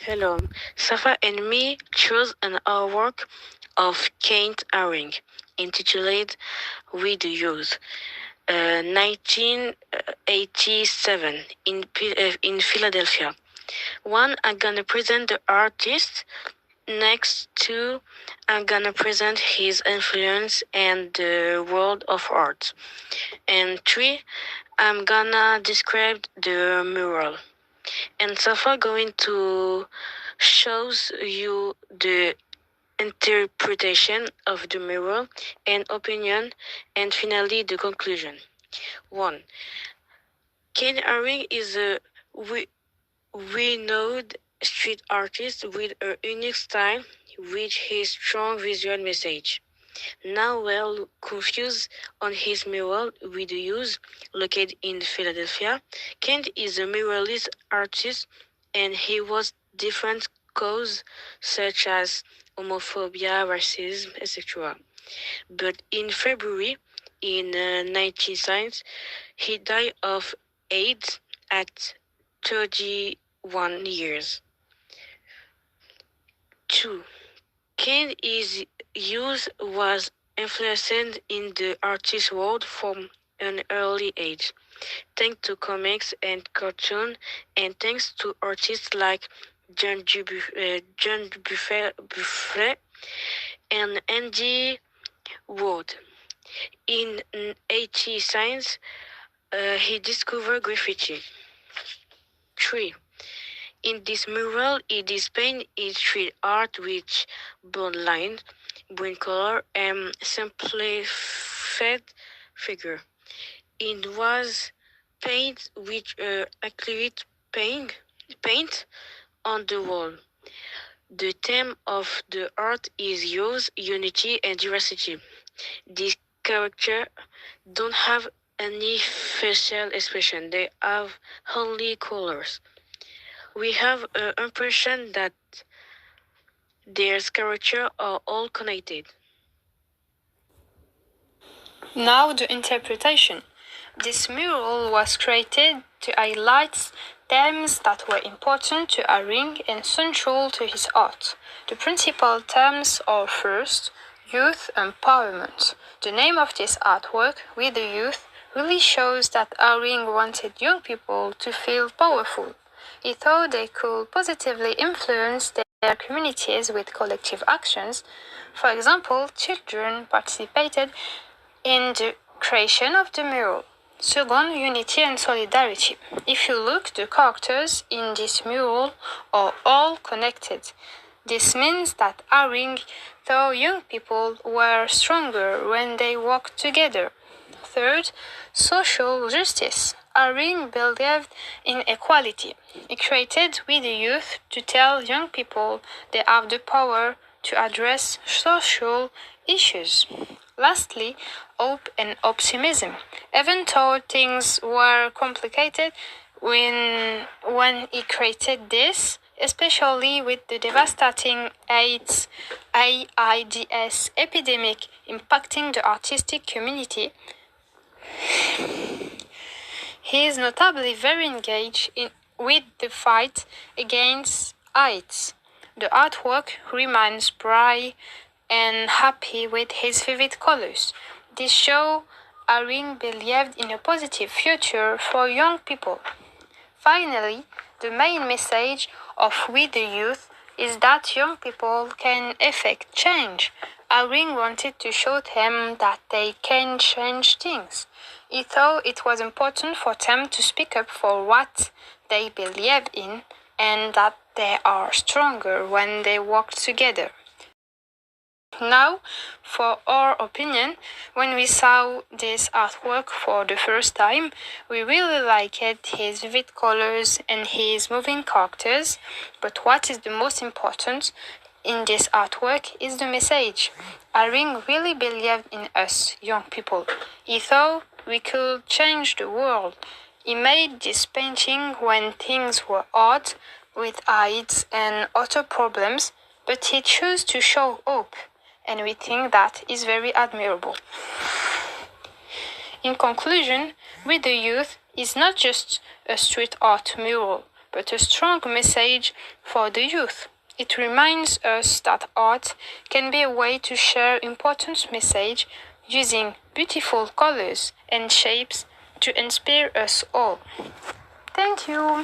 Hello, Safa and me chose an artwork of Keith Haring, intituled "With the Youth", 1987 in Philadelphia. One, I'm gonna present the artist. Next, two, I'm gonna present his influence and the world of art. And three, I'm gonna describe the mural. And Safa going to shows you the interpretation of the mural and opinion, and finally the conclusion. 1. Keith Haring is a renowned street artist with a unique style with his strong visual message. Now well confused on his mural with the Youth, located in Philadelphia, Kent is a muralist artist and he was different causes such as homophobia, racism, etc. But in February, in 1996, he died of AIDS at 31 years. 2. Kent's youth was influenced in the artist world from an early age, thanks to comics and cartoons, and thanks to artists like John Buffet and Andy Wood. In 1986, he discovered graffiti. 3. In this mural, he displayed his street art with bold lines, green color, and simplified figure. It was painted with acrylic paint on the wall. The theme of the art is youth, unity, and diversity. These characters don't have any facial expression, they have only colors. We have an impression that their characters are all connected. Now the interpretation. This mural was created to highlight themes that were important to Haring and central to his art. The principal themes are first, youth empowerment. The name of this artwork, With the Youth, really shows that Haring wanted young people to feel powerful. He thought they could positively influence their communities with collective actions. For example, children participated in the creation of the mural. Second, unity and solidarity. If you look, the characters in this mural are all connected. This means that Haring thought young people were stronger when they worked together. Third, social justice. Haring believed in equality. He created With the Youth to tell young people they have the power to address social issues. Lastly, hope and optimism. Even though things were complicated when he created this, especially with the devastating AIDS epidemic impacting the artistic community, he is notably very engaged with the fight against AIDS. The artwork remains bright and happy with his vivid colors. This shows Haring believed in a positive future for young people. Finally, the main message of With the Youth is that young people can effect change. Haring wanted to show them that they can change things. He thought it was important for them to speak up for what they believe in and that they are stronger when they work together. Now, for our opinion, when we saw this artwork for the first time, we really liked his vivid colors and his moving characters, but what is the most important in this artwork is the message. Haring really believed in us, young people. He thought we could change the world. He made this painting when things were hard, with AIDS and other problems, but he chose to show hope, and we think that is very admirable. In conclusion, With the Youth is not just a street art mural, but a strong message for the youth. It reminds us that art can be a way to share important message using beautiful colors and shapes to inspire us all. Thank you.